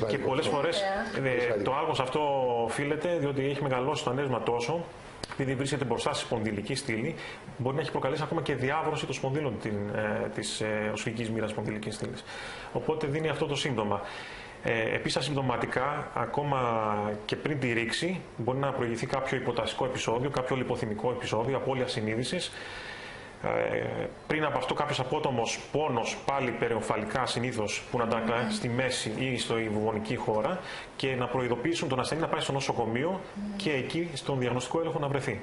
Και πολλές φορές το άγχος αυτό οφείλεται διότι έχει μεγαλώσει το ανέβημα τόσο, επειδή βρίσκεται μπροστά στη σπονδυλική στήλη, μπορεί να έχει προκαλέσει ακόμα και διάβρωση των σπονδύλων της οσφυγικής μοίρας σπονδυλικής στήλης. Οπότε δίνει αυτό το σύμπτωμα. Επίσης, ασυμπτωματικά, ακόμα και πριν τη ρήξη, μπορεί να προηγηθεί κάποιο υποτασικό επεισόδιο, κάποιο λιποθυμικό επεισόδιο, απώλεια συνείδησης. Πριν από αυτό, κάποιος απότομος πόνος, πάλι περιομφαλικά συνήθως, που να τα στη μέση ή στο βουβονική χώρα και να προειδοποιήσουν τον ασθενή να πάει στο νοσοκομείο και εκεί στον διαγνωστικό έλεγχο να βρεθεί.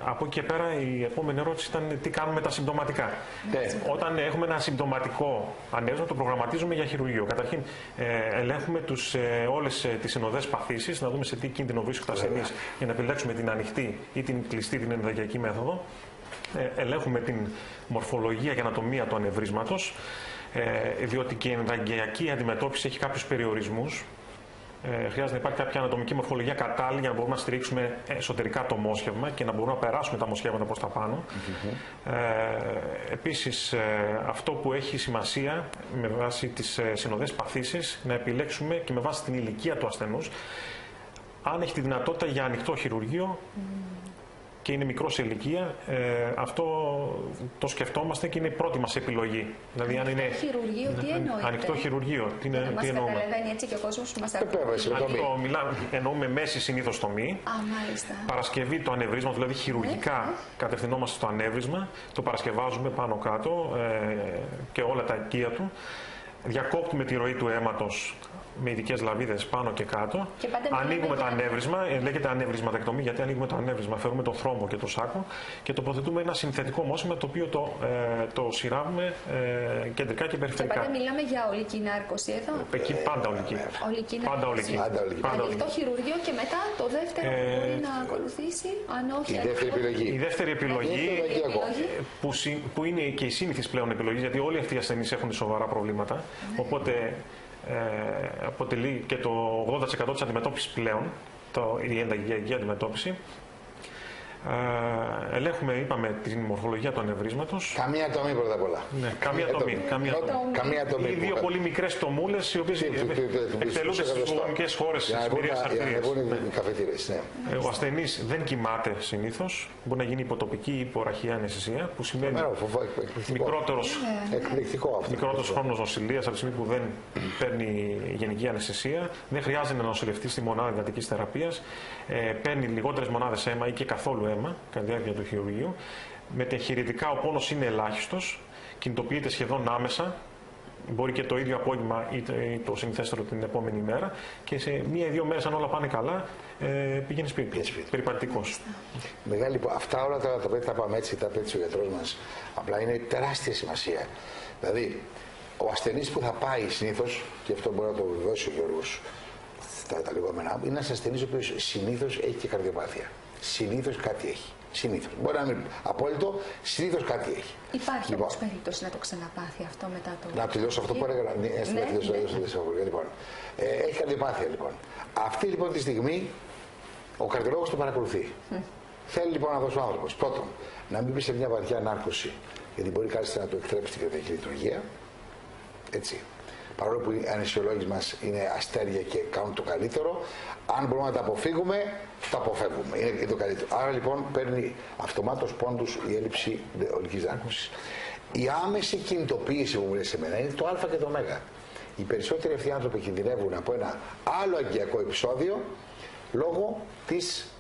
Από εκεί και πέρα η επόμενη ερώτηση ήταν τι κάνουμε με τα συμπτωματικά. Όταν έχουμε ένα συμπτωματικό ανέβασμα, το προγραμματίζουμε για χειρουργείο. Καταρχήν ελέγχουμε όλες τις συνοδές παθήσεις, να δούμε σε τι κίνδυνο βρίσκονται ασθενείς για να επιλέξουμε την ανοιχτή ή την κλειστή, την ενδαγειακή μέθοδο. Ελέγχουμε την μορφολογία και ανατομία του ανεβρίσματος, διότι και η ενδαγειακή αντιμετώπιση έχει κάποιους περιορισμούς. Χρειάζεται να υπάρχει κάποια ανατομική μορφολογία κατάλληλη για να μπορούμε να στηρίξουμε εσωτερικά το μόσχευμα και να μπορούμε να περάσουμε τα μοσχεύματα προς τα πάνω. Επίσης, αυτό που έχει σημασία με βάση τις συνοδές παθήσεις, να επιλέξουμε και με βάση την ηλικία του ασθενούς, αν έχει τη δυνατότητα για ανοιχτό χειρουργείο και είναι μικρό σε ηλικία, αυτό το σκεφτόμαστε και είναι η πρώτη μας επιλογή. Δηλαδή, αν είναι χειρουργείο, τι εννοείται? Ανοιχτό χειρουργείο, τι εννοούμε? Καταλαβαίνει έτσι και ο κόσμος που μας ακούει. Εννοούμε μέση συνήθως τομή. Παρασκευή του ανεβρίσματος, δηλαδή χειρουργικά κατευθυνόμαστε στο ανέβρισμα, το παρασκευάζουμε πάνω κάτω και όλα τα οικεία του. Διακόπτουμε τη ροή του αίματος με ειδικές λαβίδες πάνω και κάτω. Ανοίγουμε το ανέβρισμα, λέγεται ανεβρισματεκτομή, γιατί ανοίγουμε το ανέβρισμα, φέρουμε τον θρόμβο και το σάκο και τοποθετούμε ένα συνθετικό μόσχημα το οποίο το σειράβουμε κεντρικά και περιφερικά. Και πάντα μιλάμε για ολική νάρκωση εδώ. Εκεί πάντα ολική. Πάντα ολική. Ανοιχτό χειρουργείο και μετά το δεύτερο μπορεί να ακολουθήσει, αν όχι. Η δεύτερη επιλογή, που είναι και η σύνηθις πλέον επιλογή, γιατί όλοι αυτοί οι ασθενείς έχουν σοβαρά προβλήματα. Οπότε αποτελεί και το 80% της αντιμετώπισης πλέον, η ενταγιακή αντιμετώπιση. Ελέγχουμε, είπαμε, την μορφολογία του ανεβρίσματος. Καμία τομή πρώτα απ' όλα. Ναι, καμία τομή. Οι δύο πολύ μικρές τομούλες, οι οποίες εκτελούνται στις βουβονικές χώρες, στις μυριές αρτηρίες. Ο ασθενής δεν κοιμάται συνήθως. Μπορεί να γίνει υποτοπική ή υπορραχαία αναισθησία, που σημαίνει μικρότερος χρόνος νοσηλείας από τη στιγμή που δεν παίρνει γενική αναισθησία. Δεν χρειάζεται να νοσηλευτεί στη μονάδα εντατικής θεραπείας. Παίρνει λιγότερες μονάδες αίμα ή και καθόλου αίμα κατά τη διάρκεια του χειρουργείου. Μετεγχειρητικά ο πόνος είναι ελάχιστος, κινητοποιείται σχεδόν άμεσα, μπορεί και το ίδιο απόγευμα ή το συνηθέστερο την επόμενη μέρα και σε μία-δύο μέρες, αν όλα πάνε καλά, πηγαίνει σπίτι. Περιπατητικός. Μεγάλη, αυτά όλα τα οποία τα πάμε έτσι, τα πέτυχε ο γιατρός μας, απλά είναι τεράστια σημασία. Δηλαδή, ο ασθενής που θα πάει συνήθως, και αυτό μπορεί να το βεβαιώσει ο Γιώργος, τα λεγόμενά, είναι ένας ασθενής ο οποίος συνήθως έχει και καρδιοπάθεια. Συνήθως κάτι έχει. Συνήθως. Μπορεί να μην είναι απόλυτο, συνήθως κάτι έχει. Υπάρχει όμως περίπτωση να το ξαναπάθει αυτό μετά το. Να τελειώσω αυτό που έλεγα. Λοιπόν, έχει καρδιοπάθεια λοιπόν. Αυτή λοιπόν τη στιγμή ο καρδιολόγος το παρακολουθεί. Θέλει λοιπόν να δώσει ο άνθρωπος πρώτον να μην μπει σε μια βαθιά νάρκωση, γιατί μπορεί κάλλιστα να του εκτρέψει την καρδιακή λειτουργία. Έτσι. Παρόλο που οι αναισθησιολόγοι μας είναι αστέρια και κάνουν το καλύτερο, αν μπορούμε να τα αποφύγουμε, τα αποφεύγουμε. Είναι το καλύτερο. Άρα λοιπόν παίρνει αυτομάτως πόντους η έλλειψη ολικής νάρκωσης. Η άμεση κινητοποίηση που μου λέει σε μένα είναι το α και το ω. Οι περισσότεροι αυτοί οι άνθρωποι κινδυνεύουν από ένα άλλο αγκιακό επεισόδιο λόγω της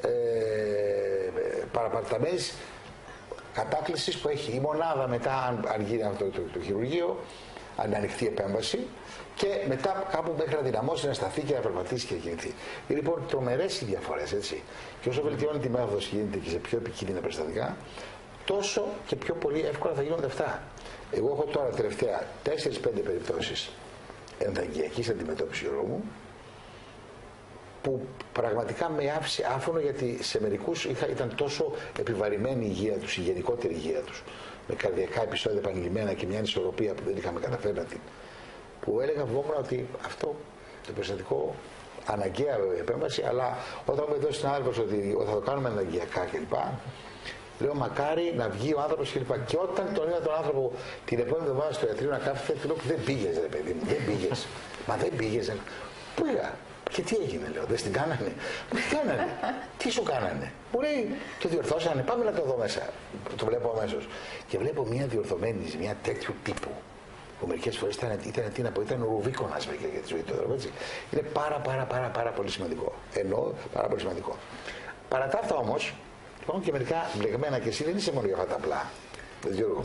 παραπαρταμένης κατάκλησης που έχει η μονάδα μετά, αν γίνει αυτό το χειρουργείο, αν ανοιχτή επέμβαση, και μετά κάπου μέχρι να δυναμώσει, να σταθεί και να περπατήσει και να κινηθεί. Είναι λοιπόν τρομερές οι διαφορές, έτσι. Και όσο βελτιώνει τη μέθοδος και γίνεται και σε πιο επικίνδυνα περιστατικά, τόσο και πιο πολύ εύκολα θα γίνονται αυτά. Εγώ έχω τώρα τελευταία 4-5 περιπτώσεις ενδαγγειακής αντιμετώπισης μου, που πραγματικά με άφησε άφωνο, γιατί σε μερικούς ήταν τόσο επιβαρημένη η υγεία τους, η γενικότερη υγεία τους, με καρδιακά επεισόδια επανειλημμένα και μια ανισορροπία που δεν είχαμε καταφέρει να την. Που έλεγα, φοβόμουν ότι αυτό το περιστατικό, αναγκαία επέμβαση, αλλά όταν μου έδωσε την άδελφος ότι θα το κάνουμε αναγκαιακά κλπ. Λέω μακάρι να βγει ο άνθρωπος κλπ. Και όταν τον είδα τον άνθρωπο την επόμενη εβδομάδα στο ιατρείο να κάθεται, του λέω δεν πήγες, ρε παιδί μου, δεν πήγες. Μα δεν πήγες. Πού πήγα. Και τι έγινε, λέω, δεν στην κάνανε. Μου τι κάνανε, τι σου κάνανε. Μου λέει, το διορθώσανε, πάμε να το δω μέσα. Το βλέπω αμέσως. Και βλέπω μια διορθωμένη ζημιά τέτοιου τύπου. Που μερικές φορές ήταν ο Ρουβίκονας για τη ζωή του ανθρώπου, έτσι. Είναι πάρα πολύ σημαντικό. Εννοώ πάρα πολύ σημαντικό. Παρά τα αυτά όμως, υπάρχουν και μερικά μπλεγμένα, και εσύ δεν είσαι μόνο για αυτά τα απλά. Γιώργο.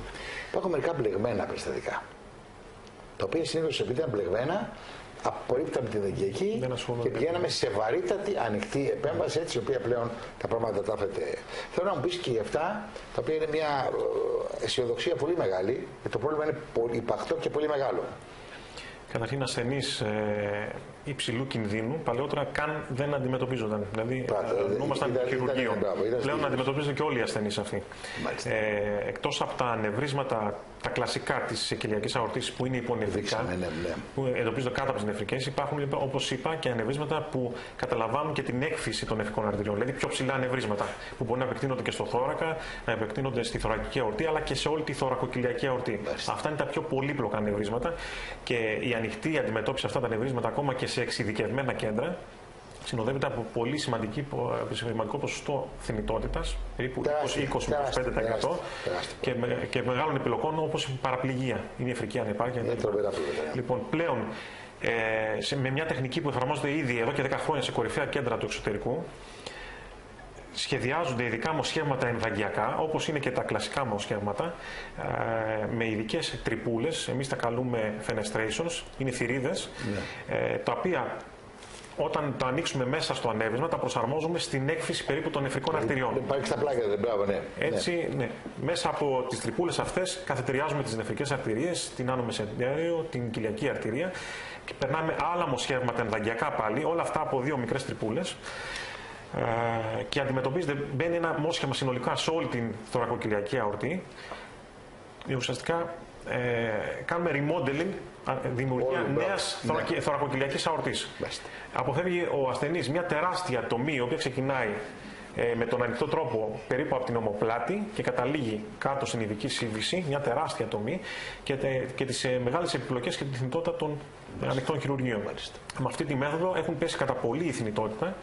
Υπάρχουν μερικά μπλεγμένα περιστατικά. Τα οποία συνήθως επειδή ήταν μπλεγμένα, απορρίπταμε την εγκαιακή και πηγαίναμε σε βαρύτατη ανοιχτή επέμβαση, έτσι, η οποία πλέον τα πράγματα τα έφερε. Θέλω να μου πεις και για αυτά, τα οποία είναι μια αισιοδοξία πολύ μεγάλη, και το πρόβλημα είναι πολύ υπαρκτό και πολύ μεγάλο. Καταρχήν, ασθενείς υψηλού κινδύνου παλαιότερα καν δεν αντιμετωπίζονταν. Δηλαδή, ήμασταν χειρουργείο. Πλέον αντιμετωπίζονται και όλοι οι ασθενείς αυτοί. Εκτός από τα ανεβρίσματα, τα κλασικά της κοιλιακής αορτής που είναι υπονεφρικά, που εντοπίζονται κάτω από τις νεφρικές, υπάρχουν, όπως είπα, και ανεβρίσματα που καταλαμβάνουν και την έκφυση των νεφρικών αρτηριών. Δηλαδή, πιο ψηλά ανεβρίσματα που μπορεί να επεκτείνονται και στο θώρακα, να επεκτείνονται στη θωρακική αορτή, αλλά και σε όλη τη θωρακοκιλιακή αορτή. Αυτά είναι τα πιο πολύπλοκα ανεβρίσματα, και η ανοιχτή αντιμετώπιση αυτά τα ανεβρίσματα, ακόμα και σε εξειδικευμένα κέντρα, συνοδεύεται από πολύ σημαντικό ποσοστό θνητότητας, περίπου 20-25%, και μεγάλων επιλογών όπως η παραπληγία, η νεφρική ανεπάρκεια. Λοιπόν, πλέον με μια τεχνική που εφαρμόζεται ήδη εδώ και 10 χρόνια σε κορυφαία κέντρα του εξωτερικού, σχεδιάζονται ειδικά μοσχεύματα εμβαγγειακά, όπως είναι και τα κλασικά μοσχεύματα, με ειδικές τρυπούλες, εμείς τα καλούμε fenestrations, είναι θηρίδες, τα οποία όταν το ανοίξουμε μέσα στο ανέβρισμα, τα προσαρμόζουμε στην έκφυση περίπου των νεφρικών αρτηριών. Υπάρχει στα πλάκια, δεν μπράβο, ναι. Έτσι, ναι. Μέσα από τις τρυπούλες αυτές καθετηριάζουμε τις νεφρικές αρτηρίες, την άνω μεσεντέριο, την κοιλιακή αρτηρία, και περνάμε άλλα μοσχεύματα εμβαγγειακά πάλι, όλα αυτά από 2 μικρές τρυπούλες. Και αντιμετωπίζεται, μπαίνει ένα μόσχευμα συνολικά σε όλη την θωρακοκιλιακή αορτή. Ουσιαστικά κάνουμε remodeling, δημιουργία νέας θωρακοκιλιακής αορτής. Αποφεύγει ο ασθενής μια τεράστια τομή, η οποία ξεκινάει με τον ανοιχτό τρόπο περίπου από την ομοπλάτη και καταλήγει κάτω στην ειδική σύμβηση, μια τεράστια τομή, και τις μεγάλες επιπλοκές και τη θνητότητα των ανοιχτών χειρουργείων. Με αυτή τη μέθοδο έχουν πέσει κατά πολύ η θνητότητα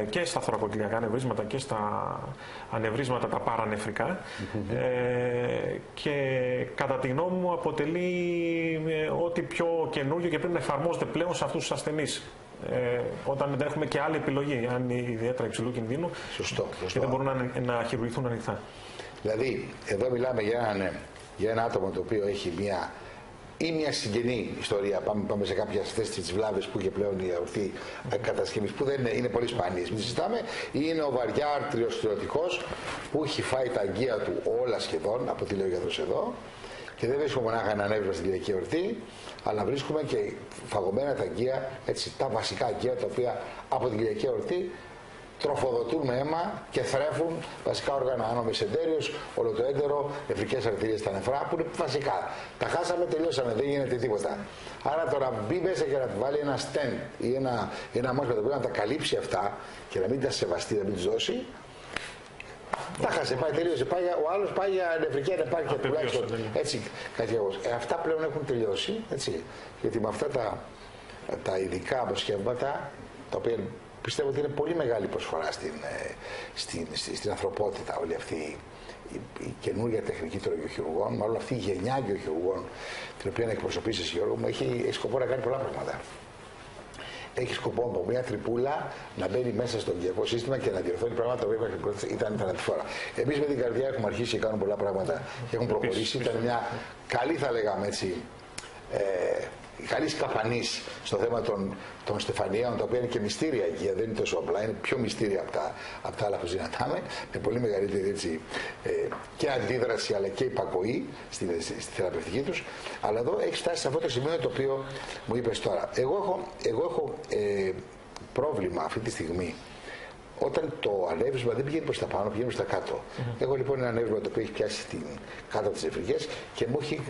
και στα θωρακοκιλιακά ανεβρίσματα και στα ανεβρίσματα τα παρανεφρικά, και κατά τη γνώμη μου αποτελεί ό,τι πιο καινούργιο και πρέπει να εφαρμόζεται πλέον σε αυτούς τους ασθενείς, όταν δεν έχουμε και άλλη επιλογή, αν είναι ιδιαίτερα υψηλού κινδύνου. Σωστό. Και δεν μπορούν να χειρουργηθούν ανοιχτά. Δηλαδή, εδώ μιλάμε για ένα άτομο το οποίο έχει μια συγγενή ιστορία. Πάμε σε κάποιες αυτές τις βλάβες που είχε πλέον η αορτή κατασκευής, που δεν είναι πολύ σπάνιες. Μην συζητάμε. Είναι ο βαριά αρτριοσκληρωτικός που έχει φάει τα αγκία του όλα σχεδόν, από ό,τι λέει ο γιατρός εδώ, και δεν βρίσκουμε μονάχα ένα ανέβρισμα στην κοιλιακή αορτή, αλλά βρίσκουμε και φαγωμένα τα αγκία, έτσι, τα βασικά αγκία, τα οποία από την κοιλιακή αορτή τροφοδοτούν με αίμα και θρέφουν βασικά όργανα, άνω μεσεντέριος, ολοτοέντερο, νεφρικές αρτηρίες στα νεφρά, που είναι βασικά. Τα χάσαμε, τελειώσαμε, δεν γίνεται τίποτα. Άρα τώρα μπει μέσα και να του βάλει ένα stent ή ένα μόσχημα το οποίο να τα καλύψει αυτά και να μην τα σεβαστεί, να μην τους δώσει, τα χάσε, πάει, τελείωσε. Ο άλλος πάει για νεφρική ανεπάρκεια τουλάχιστον. Έτσι, κάτι εγώ. Αυτά πλέον έχουν τελειώσει, έτσι, γιατί με αυτά τα ειδικά μοσχεύματα, τα οποία πιστεύω ότι είναι πολύ μεγάλη προσφορά στην ανθρωπότητα, όλη αυτή η καινούργια τεχνική των αγιοχειρουργών, μάλλον αυτή η γενιά αγιοχειρουργών, την οποία εκπροσωπήσεις, Γιώργο μου, έχει σκοπό να κάνει πολλά πράγματα. Έχει σκοπό από μια τρυπούλα να μπαίνει μέσα στο εγκαιακό σύστημα και να διορθώνει πράγματα που ήταν θανατηφόρα. Εμείς με την καρδιά έχουμε αρχίσει και κάνουμε πολλά πράγματα και έχουν προχωρήσει. Ήταν μια καλή, θα λέγαμε έτσι, καλή σκαφανής στο θέμα των Στεφανίων, τα οποία είναι και μυστήρια αγκία, δεν είναι τόσο απλά, είναι πιο μυστήρια από τα άλλα που συναντάμε, με πολύ μεγαλύτερη έτσι, και αντίδραση αλλά και υπακοή στη θεραπευτική τους. Αλλά εδώ έχει φτάσει σε αυτό το σημείο το οποίο μου είπες τώρα. Εγώ έχω πρόβλημα αυτή τη στιγμή. Όταν το ανέβρισμα δεν πηγαίνει προς τα πάνω, πηγαίνει προς τα κάτω. Έχω λοιπόν ένα ανέβρισμα το οποίο έχει πιάσει κάτω από τις νεφρικές και μου έχει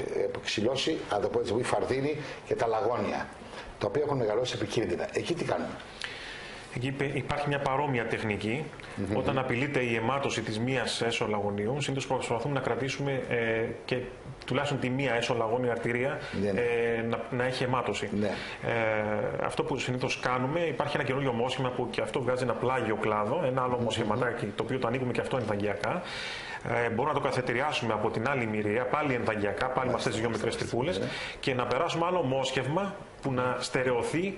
ξυλώσει, αν το πω έτσι, μου έχει φαρδίνει και τα λαγόνια, τα οποία έχουν μεγαλώσει επικίνδυνα. Εκεί τι κάνουμε? Εκεί υπάρχει μια παρόμοια τεχνική. Όταν απειλείται η αιμάτωση της μίας έσω-λαγωνίου, συνήθως προσπαθούμε να κρατήσουμε και τουλάχιστον τη μία έσω-λαγώνια αρτηρία να έχει αιμάτωση. Αυτό που συνήθως κάνουμε, υπάρχει ένα καινούριο μόσχημα που και αυτό βγάζει ένα πλάγιο κλάδο, ένα άλλο μοσχηματάκι, το οποίο το ανοίγουμε και αυτό ενδαγγειακά. Μπορούμε να το καθετηριάσουμε από την άλλη μοιραία, πάλι ενδαγγειακά, πάλι με αυτές τις δύο μικρές τρυπούλες, και να περάσουμε άλλο μόσχευμα που να στερεωθεί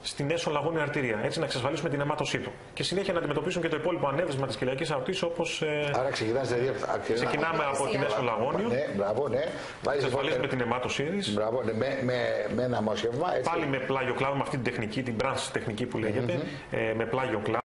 στην έσω-λαγώνια αρτηρία. Έτσι να εξασφαλίσουμε την αιμάτωσή του. Και συνέχεια να αντιμετωπίσουμε και το υπόλοιπο ανέβρισμα της κοιλιακής αορτής, όπως. Άρα ξεκινάμε από την έσω-λαγώνιο. Ναι. Εξασφαλίζουμε την αιμάτωσή της. Με ένα μόσχευμα. Πάλι με πλάγιο κλάδο, με αυτή την τεχνική, την branch τεχνική που λέγεται. Με πλάγιο κλάδο.